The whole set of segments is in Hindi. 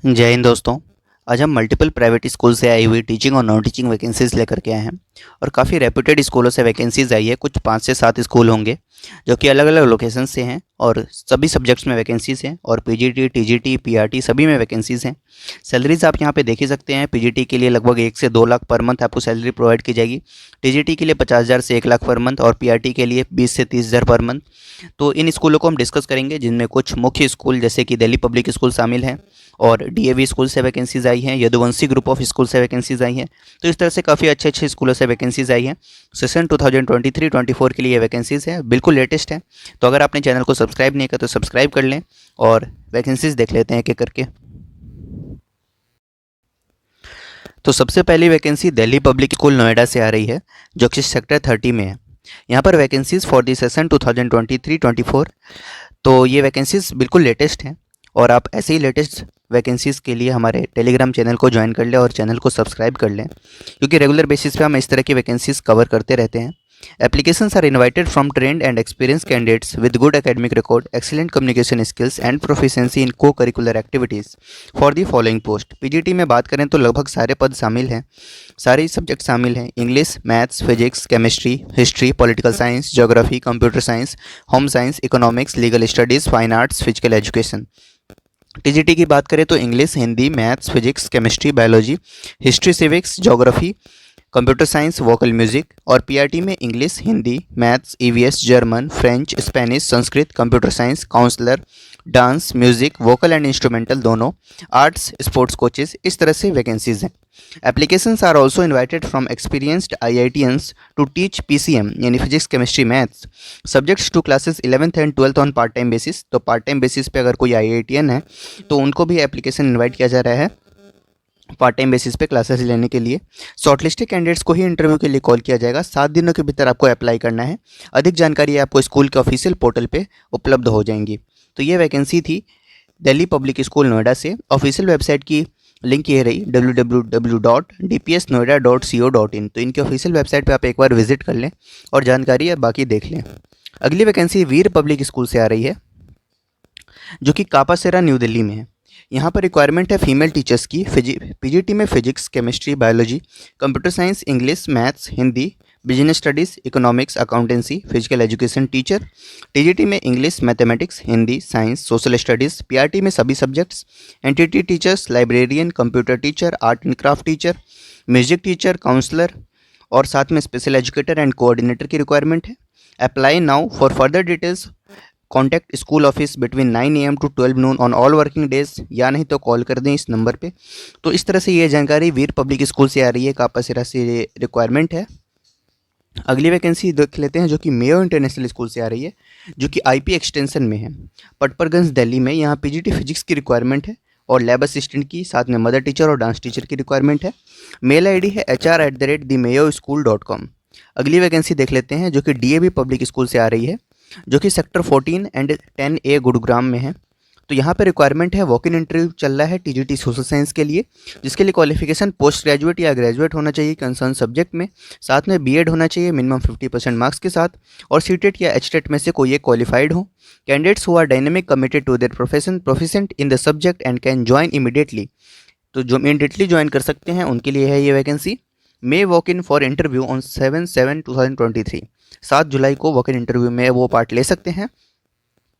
जय हिंद दोस्तों। आज हम मल्टीपल प्राइवेट स्कूल से आई हुई टीचिंग और नॉन टीचिंग वैकेंसीज़ लेकर के आए हैं और काफ़ी रेप्यूटेड स्कूलों से वैकेंसीज़ आई है। कुछ 5 से 7 स्कूल होंगे जो कि अलग अलग लोकेशन से हैं और सभी सब्जेक्ट्स में वैकेंसीज़ हैं और पीजीटी, टीजीटी, पीआरटी सभी में वैकेंसीज़ हैं। सैलरीज़ आप यहाँ पे देख ही सकते हैं। पीजीटी के लिए लगभग 1 से 2 लाख पर मंथ आपको सैलरी प्रोवाइड की जाएगी। टीजीटी के लिए 50,000 से 1 लाख पर मंथ और पीआरटी के लिए 20 से 30,000 पर मंथ। तो इन स्कूलों को हम डिस्कस करेंगे, जिनमें कुछ मुख्य स्कूल जैसे कि दिल्ली पब्लिक स्कूल शामिल हैं और डीएवी स्कूल से वैकेंसीज़ आई हैं, यदुवंशी ग्रुप ऑफ स्कूल से वैकेंसीज़ आई हैं। तो इस तरह से काफ़ी अच्छे अच्छे स्कूलों से वैकेंसीज़ आई हैं। सेशन 2023-24 के लिए ये वैकेंसीज़ है, बिल्कुल लेटेस्ट है। तो अगर आपने चैनल को सब्सक्राइब नहीं किया तो सब्सक्राइब कर लें और वैकेंसीज़ देख लेते हैं एक एक करके। तो सबसे पहली vacancy Delhi public school Noida से आ रही है, जो कि सेक्टर 30 में है। यहाँ पर वैकेंसीज़ फॉर द सेशन 2023-24। तो ये वैकेंसीज़ बिल्कुल लेटेस्ट हैं और आप ऐसे ही लेटेस्ट वैकेंसीज़ के लिए हमारे टेलीग्राम चैनल को ज्वाइन कर लें और चैनल को सब्सक्राइब कर लें, क्योंकि रेगुलर बेसिस पे हम इस तरह की वैकेंसीज़ कवर करते रहते हैं। Applications are invited from trained and experience candidates with good academic record, excellent communication skills and proficiency in co curricular activities for the following post. PGT में बात करें तो लगभग सारे पद शामिल हैं, सारे सब्जेक्ट शामिल हैं। English, maths, physics, chemistry, history, political science, geography, computer science, home science, economics, legal studies, fine arts, physical education. TGT की बात करें तो English, Hindi, maths, physics, chemistry, biology, history, civics, geography, computer science, vocal music. और पीआरटी में English, Hindi, maths, EVS, German, French, Spanish, Sanskrit, computer science, counsellor, dance, music, vocal and instrumental दोनों, आर्ट्स, स्पोर्ट्स कोचेस। इस तरह से वैकेंसीज हैं। Applications are also invited from experienced IITians to teach PCM यानी physics, chemistry, maths subjects to classes 11th and 12th on part time basis. तो पार्ट टाइम बेसिस पे अगर कोई आईआईटियन है तो उनको भी एप्लीकेशन इन्वाइट किया जा रहा है पार्ट टाइम बेसिस पे क्लासेस लेने के लिए। शॉर्टलिस्टेड कैंडिडेट्स को ही इंटरव्यू के लिए कॉल किया जाएगा। 7 दिनों के भीतर आपको अप्लाई करना है। अधिक जानकारी आपको स्कूल के ऑफिशियल पोर्टल पे उपलब्ध हो जाएंगी। तो ये वैकेंसी थी दिल्ली पब्लिक स्कूल नोएडा से। ऑफिशियल वेबसाइट की लिंक ये रही www.dpsnoida.co.in। तो इनकी ऑफिशियल वेबसाइट पे आप एक बार विजिट कर लें और जानकारी आप बाकी देख लें। अगली वैकेंसी वीर पब्लिक स्कूल से आ रही है, जो कि कापासेरा न्यू दिल्ली में है। यहाँ पर रिक्वायरमेंट है फीमेल टीचर्स की। पीजीटी में physics, chemistry, biology, computer science, English, maths, Hindi, business studies, economics, accountancy, physical education teacher. TGT में English, mathematics, Hindi, science, social studies. PRT में सभी subjects. NTT teachers, librarian, computer teacher, art and craft teacher, music teacher, counsellor और साथ में स्पेशल एजुकेटर एंड कोऑर्डिनेटर की रिक्वायरमेंट है। Apply now for further details contact school office between 9 AM to 12 noon on all working days, या नहीं तो कॉल कर दें इस नंबर पे। तो इस तरह से ये जानकारी वीर पब्लिक स्कूल से आ रही है, कापासेरा से रिक्वायरमेंट है। अगली वैकेंसी देख लेते हैं, जो कि मेयो इंटरनेशनल स्कूल से आ रही है, जो कि आईपी एक्सटेंशन में है, पटपरगंज दिल्ली में। यहाँ पीजीटी फिजिक्स की रिक्वायरमेंट है और लैब असिस्टेंट की, साथ में मदर टीचर और डांस टीचर की रिक्वायरमेंट है। मेल आईडी है hr@themayoschool.com। अगली वैकेंसी देख लेते हैं, जो कि डीएवी पब्लिक स्कूल से आ रही है, जो कि सेक्टर 14 एंड 10A गुरुग्राम में है। तो यहाँ पे रिक्वायरमेंट है, वॉक इन इंटरव्यू चल रहा है टीजीटी सोशल साइंस के लिए, जिसके लिए क्वालिफिकेशन पोस्ट ग्रेजुएट या ग्रेजुएट होना चाहिए कंसर्न सब्जेक्ट में, साथ में बीएड होना चाहिए मिनिमम 50% मार्क्स के साथ, और सीटेट या एचटेट में से कोई एक क्वालिफाइड हो। Candidates who are dynamic, committed to their profession, proficient in the subject and can join immediately. तो जो इमीडिएटली ज्वाइन कर सकते हैं उनके लिए है ये vacancy. May walk in for interview on 7/7/2023। 7 जुलाई को वॉक इन इंटरव्यू में वो पार्ट ले सकते हैं।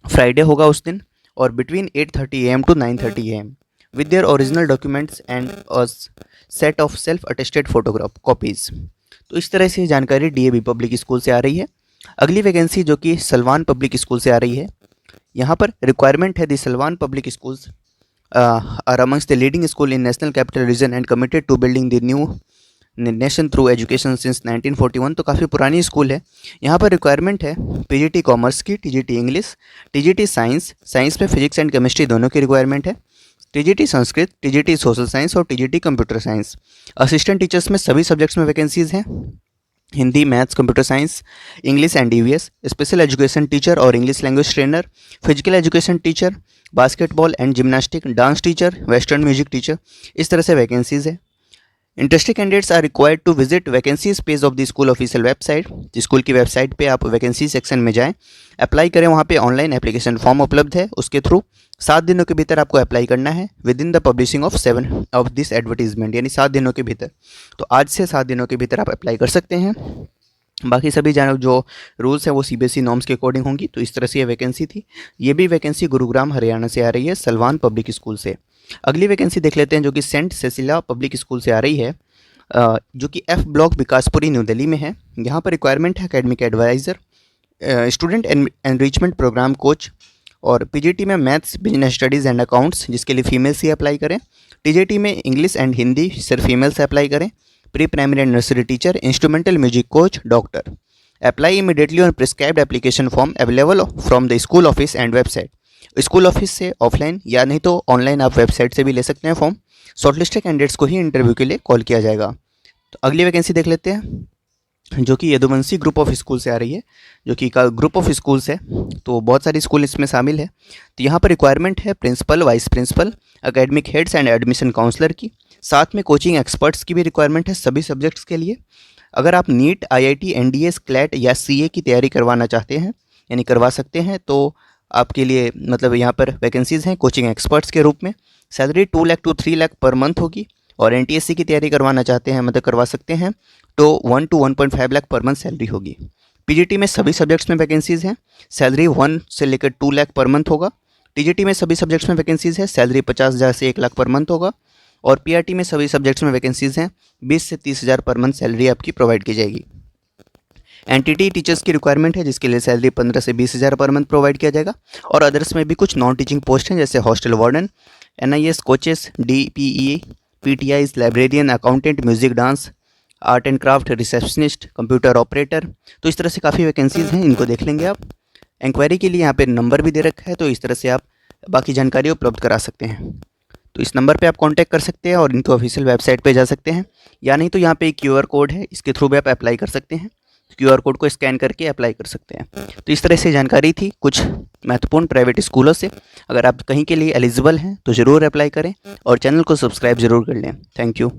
फ्राइडे होगा उस दिन, और between 8:30 AM to 9:30 AM with their original documents and a set of self attested photograph copies. तो इस तरह से जानकारी डीएवी पब्लिक स्कूल से आ रही है। अगली वैकेंसी जो कि सलवान पब्लिक स्कूल से आ रही है, यहाँ पर रिक्वायरमेंट है the Salwan public schools are amongst the leading school in national capital region and committed to building the new nation through education since 1941। तो काफ़ी पुरानी स्कूल है। यहाँ पर रिक्वायरमेंट है पीजीटी कॉमर्स की, TGT English, TGT science, science में फिजिक्स एंड केमिस्ट्री दोनों की रिक्वायरमेंट है, TGT Sanskrit, TGT social science और TGT computer science. Assistant teachers में सभी सब्जेक्ट्स में वैकेंसीज हैं, Hindi, maths, computer science, English and EVS, special education teacher और English language trainer, physical education teacher, basketball and gymnastic, dance teacher, western music teacher. इस तरह से वैकेंसीज है। Interested candidates are required to visit vacancies page of the school official website. School की वेबसाइट पे आप वैकेंसी सेक्शन में जाएं, अप्लाई करें। वहाँ पे ऑनलाइन एप्लीकेशन फॉर्म उपलब्ध है, उसके थ्रू 7 दिनों के भीतर आपको अप्लाई करना है with in the publishing of 7 of this advertisement, यानी 7 दिनों के भीतर। तो आज से 7 दिनों के भीतर आप अप्लाई कर सकते हैं। बाकी सभी जो रूल्स हैं वो CBSE नॉर्म्स के अकॉर्डिंग होंगी। तो इस तरह से ये वैकेंसी थी। ये भी वैकेंसी गुरुग्राम हरियाणा से आ रही है, सलवान पब्लिक स्कूल से। अगली वैकेंसी देख लेते हैं जो कि सेंट सेसिला पब्लिक स्कूल से आ रही है, जो कि F block Vikaspuri new Delhi में है। यहाँ पर रिक्वायरमेंट है academic adviser, student enrichment programme coach और PGT में maths business studies and accounts, जिसके लिए फीमेल्स ही अप्लाई करें। TJT में इंग्लिश एंड हिंदी सिर्फ फीमेल से अप्लाई करें। Pre primary and nursery teacher, instrumental music coach, doctor. Apply immediately on prescribed application form available from the school office and website. School office से ऑफलाइन या नहीं तो ऑनलाइन आप वेबसाइट से भी ले सकते हैं फॉर्म। शॉर्टलिस्टेड कैंडिडेट्स को ही इंटरव्यू के लिए कॉल किया जाएगा। तो अगली वैकेंसी देख लेते हैं जो कि यदुवंशी ग्रुप ऑफ स्कूल से आ रही है, जो कि ग्रुप ऑफ स्कूल्स है। तो बहुत सारे स्कूल इसमें शामिल है। तो यहाँ पर रिक्वायरमेंट है principal, vice principal, academic heads and admission counsellor की। साथ में कोचिंग एक्सपर्ट्स की भी रिक्वायरमेंट है सभी सब्जेक्ट्स के लिए। अगर आप नीट, IIT, NDS, क्लैट या CA की तैयारी करवाना चाहते हैं, यानी करवा सकते हैं, तो आपके लिए मतलब यहाँ पर वैकेंसीज़ हैं कोचिंग एक्सपर्ट्स के रूप में। Salary 2 lakh to 3 lakh per month होगी। और NTSC की तैयारी करवाना चाहते हैं, मतलब करवा सकते हैं, तो 1 to 1.5 lakh per month salary होगी। PGT में सभी सब्जेक्ट्स में वैकेंसीज़ हैं, सैलरी 1 से लेकर 2 लाख पर मंथ होगा। TGT में सभी सब्जेक्ट्स में वैकेंसीज़ है, सैलरी 50,000 से 1 लाख पर मंथ होगा। और PRT में सभी सब्जेक्ट्स में वैकेंसीज़ हैं, 20 से 30,000 पर मंथ सैलरी आपकी प्रोवाइड की जाएगी। NTT टीचर्स की रिक्वायरमेंट है, जिसके लिए सैलरी 15 से 20,000 पर मंथ प्रोवाइड किया जाएगा। और अदर्स में भी कुछ नॉन टीचिंग पोस्ट हैं, जैसे hostel warden, NIS coaches, DPE, PTIs, librarian, accountant, music dance, art and craft, receptionist, computer operator. तो इस तरह से काफ़ी वैकेंसीज़ हैं, इनको देख लेंगे आप। इंक्वायरी के लिए यहाँ पे नंबर भी दे रखा है, तो इस तरह से आप बाकी जानकारी उपलब्ध करा सकते हैं। तो इस नंबर पे आप कांटेक्ट कर सकते हैं और इनके ऑफिशियल वेबसाइट पे जा सकते हैं, या नहीं तो यहाँ पे एक QR कोड है, इसके थ्रू भी आप अप्लाई कर सकते हैं। QR कोड को स्कैन करके अप्लाई कर सकते हैं। तो इस तरह से जानकारी थी कुछ महत्वपूर्ण प्राइवेट स्कूलों से। अगर आप कहीं के लिए एलिजिबल हैं तो ज़रूर अप्लाई करें और चैनल को सब्सक्राइब ज़रूर कर लें। Thank you.